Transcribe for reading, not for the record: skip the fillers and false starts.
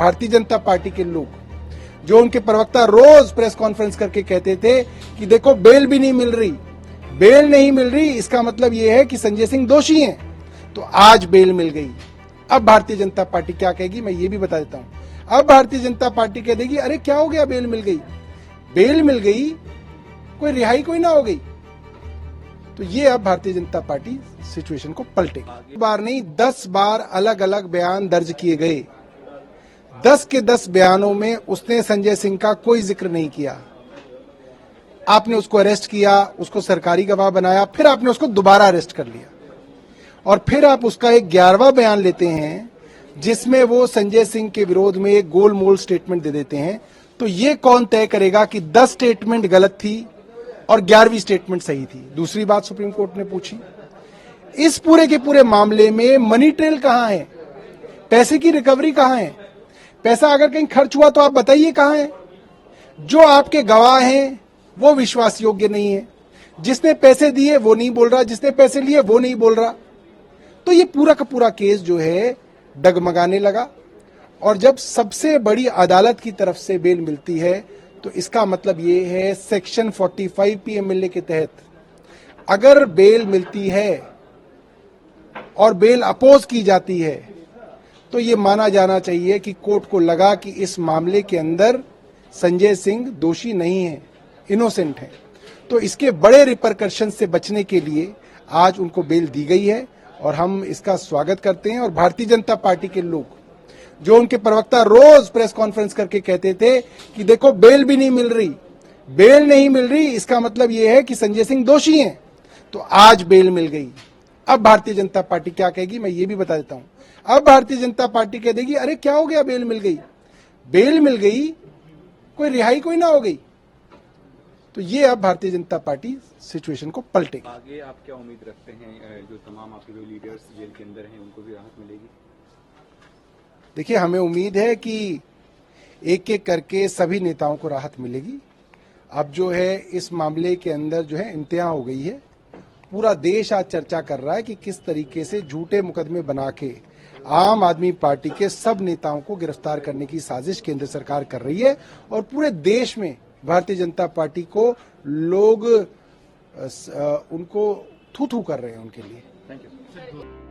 Bharatiya Janata party के लोग, जो उनके प्रवक्ता रोज प्रेस कॉन्फ्रेंस करके कहते थे कि देखो बेल भी नहीं मिल रही, बेल नहीं मिल रही, इसका मतलब यह है कि संजय सिंह दोषी हैं। तो आज बेल मिल गई। अब भारतीय जनता पार्टी क्या कहेगी मैं ये भी बता देता हूं। अब भारतीय जनता पार्टी कह देगी अरे क्या हो गया, बेल मिल गई, बेल मिल गई, कोई रिहाई कोई ना हो गई। तो ये अब भारतीय जनता पार्टी सिचुएशन को पलटेगी। एक बार नहीं 10 बार अलग अलग बयान दर्ज किए गए। 10 के 10 बयानों में उसने संजय सिंह का कोई जिक्र नहीं किया। आपने उसको अरेस्ट किया, उसको सरकारी गवाह बनाया, फिर आपने उसको दोबारा अरेस्ट कर लिया और फिर आप उसका एक 11वां बयान लेते हैं जिसमें वो संजय सिंह के विरोध में एक गोलमोल स्टेटमेंट दे देते हैं। तो ये कौन तय करेगा कि 10 स्टेटमेंट गलत थी और 11वीं स्टेटमेंट सही थी? दूसरी बात सुप्रीम कोर्ट ने पूछी, इस पूरे के पूरे मामले में मनी ट्रेल कहां है, पैसे की रिकवरी कहां है? पैसा अगर कहीं खर्च हुआ तो आप बताइए कहां है? जो आपके गवाह हैं वो विश्वास योग्य नहीं है, जिसने पैसे दिए वो नहीं बोल रहा, जिसने पैसे लिए वो नहीं बोल रहा। तो ये पूरा का पूरा केस जो है डगमगाने लगा। और जब सबसे बड़ी अदालत की तरफ से बेल मिलती है तो इसका मतलब ये है सेक्शन 45 PMLA के तहत अगर बेल मिलती है और बेल अपोज की जाती है तो ये माना जाना चाहिए कि कोर्ट को लगा कि इस मामले के अंदर संजय सिंह दोषी नहीं है, इनोसेंट है। तो इसके बड़े रिपरकशन से बचने के लिए आज उनको बेल दी गई है और हम इसका स्वागत करते हैं। और भारतीय जनता पार्टी के लोग, जो उनके प्रवक्ता रोज प्रेस कॉन्फ्रेंस करके कहते थे कि देखो बेल भी नहीं मिल रही, बेल नहीं मिल रही, इसका मतलब यह है कि संजय सिंह दोषी हैं। तो आज बेल मिल गई। अब भारतीय जनता पार्टी क्या कहेगी मैं ये भी बता देता हूं। अब भारतीय जनता पार्टी कह देगी अरे क्या हो गया, बेल मिल गई, बेल मिल गई, कोई रिहाई कोई ना हो गई। तो ये अब भारतीय जनता पार्टी सिचुएशन को पलटेगी। आगे आप क्या उम्मीद रखते हैं, जो तमाम आपके जो लीडर्स जेल के अंदर हैं उनको भी राहत मिलेगी? देखिए, हमें उम्मीद है कि एक एक करके सभी नेताओं को राहत मिलेगी। अब जो है इस मामले के अंदर जो है इंतहा हो गई है। पूरा देश आज चर्चा कर रहा है कि किस तरीके से झूठे मुकदमे बना के आम आदमी पार्टी के सब नेताओं को गिरफ्तार करने की साजिश केंद्र सरकार कर रही है। और पूरे देश में भारतीय जनता पार्टी को लोग उनको थू थू कर रहे हैं उनके लिए। Thank you.